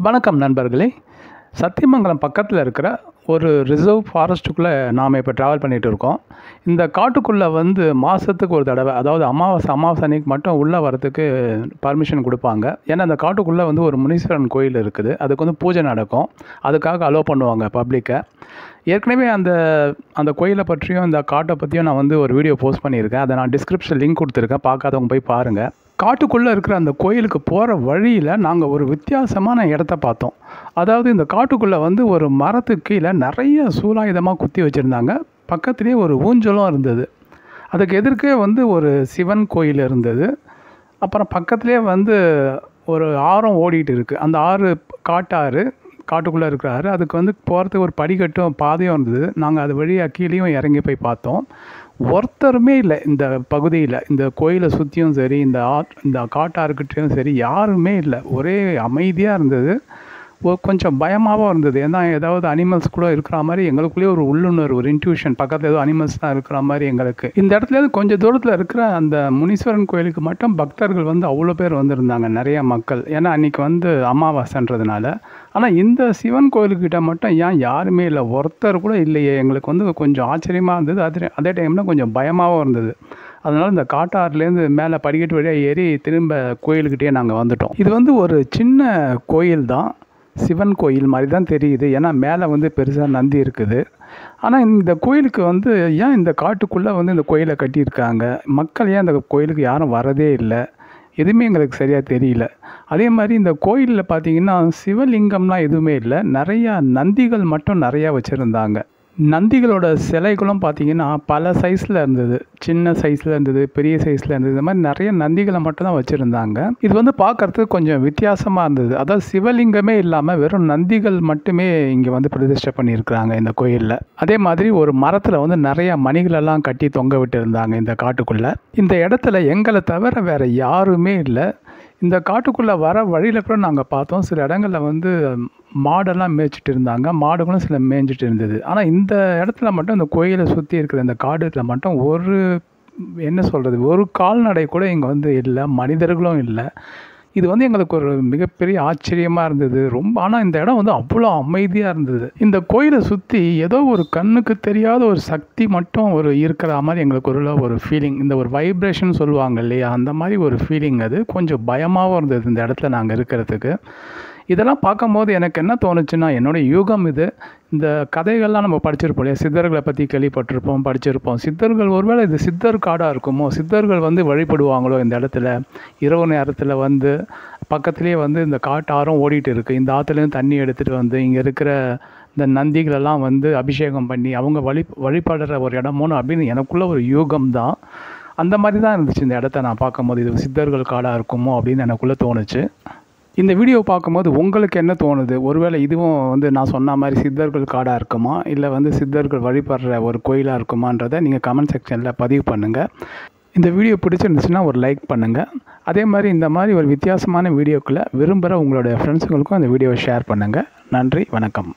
வணக்கம் நண்பர்களே. சத்தியமங்கலம் பக்கத்தில் இருக்கிற ஒரு ரிசர்வ் ஃபாரஸ்ட்டுக்குள்ளே நாம் இப்போ ட்ராவல் பண்ணிகிட்டு இருக்கோம். இந்த காட்டுக்குள்ளே மாதத்துக்கு ஒரு தடவை, அதாவது அமாவாசை அன்னைக்கு மட்டும் உள்ளே வரத்துக்கு பர்மிஷன் கொடுப்பாங்க. ஏன்னா அந்த காட்டுக்குள்ளே ஒரு முனீஸ்வரன் கோயில் இருக்குது, அதுக்கு பூஜை நடக்கும். அதுக்காக அலோவ் பண்ணுவாங்க பப்ளிக்கை. ஏற்கனவே அந்த கோயிலை பற்றியும் இந்த காட்டை பற்றியும் நான் ஒரு வீடியோ போஸ்ட் பண்ணியிருக்கேன். அதை நான் டிஸ்கிரிப்ஷன் லிங்க் கொடுத்துருக்கேன், பார்க்காதவங்க போய் பாருங்கள். காட்டுக்குள்ளே இருக்கிற அந்த கோயிலுக்கு போகிற வழியில் நாங்கள் ஒரு வித்தியாசமான இடத்த பார்த்தோம். அதாவது இந்த காட்டுக்குள்ளே ஒரு மரத்துக்கு கீழே நிறைய சூலாயுதமாக குத்தி வச்சுருந்தாங்க. பக்கத்துலேயே ஒரு ஊஞ்சலும் இருந்தது. அதுக்கு எதிர்க்கே ஒரு சிவன் கோயில் இருந்தது. அப்புறம் பக்கத்துலேயே ஒரு ஆறும் ஓடிட்டு இருக்குது. அந்த ஆறு காட்டாறு, காட்டுக்குள்ளே இருக்கிற ஆறு. அதுக்கு போகிறதுக்கு ஒரு படிக்கட்டும் பாதையும் இருந்தது. நாங்கள் அது வழியாக கீழேயும் இறங்கி போய் பார்த்தோம். ஒருத்தருமே இல்லை இந்த பகுதியில். இந்த கோயிலை சுற்றியும் சரி, இந்த காட்டாறுக்கிட்டையும் சரி, யாருமே இல்லை. ஒரே அமைதியாக இருந்தது. கொஞ்சம் பயமாகவும் இருந்தது. ஏன்னா ஏதாவது அனிமல்ஸ் கூட இருக்கிற மாதிரி எங்களுக்குள்ளேயே ஒரு உள்ளுணர்வு, ஒரு இன்ட்யூஷன், பக்கத்தில் ஏதோ அனிமல்ஸ் தான் இருக்கிற மாதிரி எங்களுக்கு. இந்த இடத்துல கொஞ்சம் தூரத்தில் இருக்கிற அந்த முனீஸ்வரன் கோயிலுக்கு மட்டும் பக்தர்கள் அவ்வளோ பேர் வந்திருந்தாங்க, நிறைய மக்கள். ஏன்னா அன்றைக்கி அமாவாசைன்றதுனால. ஆனால் இந்த சிவன் கோயிலுக்கிட்ட மட்டும் ஏன் யாருமே இல்லை, ஒருத்தர் கூட இல்லையே. எங்களுக்கு கொஞ்சம் ஆச்சரியமாக இருந்தது. அதே டைமில் கொஞ்சம் பயமாகவும் இருந்தது. அதனால் இந்த காட்டாறுலேருந்து மேலே படிக்கட்டு வழியாக ஏறி திரும்ப கோயிலுக்கிட்டே நாங்கள் வந்துட்டோம். இது ஒரு சின்ன கோயில் தான், சிவன் கோயில் மாதிரி தான் தெரியுது. ஏன்னா மேலே பெருசாக நந்தி இருக்குது. ஆனால் இந்த கோயிலுக்கு ஏன் இந்த காட்டுக்குள்ளே இந்த கோயிலை கட்டியிருக்காங்க, மக்கள் ஏன் இந்த கோயிலுக்கு யாரும் வரதே இல்லை, எதுவுமே எங்களுக்கு சரியாக தெரியல. அதே மாதிரி இந்த கோயிலில் பார்த்திங்கன்னா சிவலிங்கம்லாம் எதுவுமே இல்லை, நிறையா நந்திகள் மட்டும் நிறையா வச்சுருந்தாங்க. நந்திகளோட சிலைகளும் பார்த்திங்கன்னா பல சைஸில் இருந்தது. சின்ன சைஸில் இருந்தது, பெரிய சைஸில் இருந்தது. இந்த மாதிரி நிறைய நந்திகளை மட்டும் தான் வச்சுருந்தாங்க. இது பார்க்குறதுக்கு கொஞ்சம் வித்தியாசமாக இருந்தது. அதாவது சிவலிங்கமே இல்லாமல் வெறும் நந்திகள் மட்டுமே இங்கே பிரதிஷ்டை பண்ணியிருக்கிறாங்க இந்த கோயிலில். அதே மாதிரி ஒரு மரத்தில் நிறைய மணிகளெல்லாம் கட்டி தொங்க விட்டு இருந்தாங்க இந்த காட்டுக்குள்ளே. இந்த இடத்துல எங்களை தவிர வேறு யாருமே இல்லை. இந்த காட்டுக்குள்ளே வர வழியில் கூட நாங்கள் பார்த்தோம். சில இடங்களில் மாடெல்லாம் மேய்ச்சிட்டு இருந்தாங்க, மாடுகளும் சில மேய்ஞ்சிட்டு இருந்தது. ஆனால் இந்த இடத்துல மட்டும், இந்த கோயிலை சுற்றி இருக்கிற இந்த காடுகளில் மட்டும் ஒரு கால்நடை கூட இங்கே இல்லை, மனிதர்களும் இல்லை. இது எங்களுக்கு ஒரு மிகப்பெரிய ஆச்சரியமாக இருந்தது ரொம்ப. ஆனால் இந்த இடம் அவ்வளோ அமைதியாக இருந்தது. இந்த கோயிலை சுற்றி ஏதோ ஒரு கண்ணுக்கு தெரியாத ஒரு சக்தி மட்டும் இருக்கிற மாதிரி எங்களுக்கு ஒரு ஃபீலிங். இந்த ஒரு வைப்ரேஷன் சொல்லுவாங்க இல்லையா, அந்த மாதிரி ஒரு ஃபீலிங். அது கொஞ்சம் பயமாகவும் இருந்தது இந்த இடத்துல நாங்கள் இருக்கிறதுக்கு. இதெல்லாம் பார்க்கும்போது எனக்கு என்ன தோணுச்சுன்னா, என்னோடய யூகம் இது. இந்த கதைகள்லாம் நம்ம படிச்சிருப்போம் இல்லையா, சித்தர்களை பற்றி கேள்விப்பட்டிருப்போம், படிச்சிருப்போம். சித்தர்கள், ஒருவேளை இது சித்தர் காடாக இருக்குமோ, சித்தர்கள் வழிபடுவாங்களோ இந்த இடத்துல. இரவு நேரத்தில் பக்கத்துலேயே இந்த காட்டாரும் ஓடிட்டு இருக்குது. இந்த ஆற்றுலேருந்து தண்ணி எடுத்துகிட்டு இங்கே இருக்கிற இந்த நந்திகளெல்லாம் அபிஷேகம் பண்ணி அவங்க வழிபடுற ஒரு இடமோன்னு அப்படின்னு எனக்குள்ள ஒரு யூகம் தான். அந்த மாதிரி தான் இருந்துச்சு இந்த இடத்த நான் பார்க்கும்போது. இது சித்தர்கள் காடாக இருக்குமோ அப்படின்னு எனக்குள்ளே தோணுச்சு. இந்த வீடியோ பார்க்கும்போது உங்களுக்கு என்ன தோணுது? ஒருவேளை இதுவும் நான் சொன்ன மாதிரி சித்தர்கள் காடாக இருக்குமா, இல்லை சித்தர்கள் வழிபடுற ஒரு கோயிலாக இருக்குமான்றதை நீங்கள் கமெண்ட் செக்ஷனில் பதிவு பண்ணுங்கள். இந்த வீடியோ பிடிச்சிருந்துச்சுன்னா ஒரு லைக் பண்ணுங்கள். அதே மாதிரி இந்த மாதிரி ஒரு வித்தியாசமான வீடியோக்களை விரும்புகிற உங்களுடைய ஃப்ரெண்ட்ஸுங்களுக்கும் அந்த வீடியோவை ஷேர் பண்ணுங்கள். நன்றி, வணக்கம்.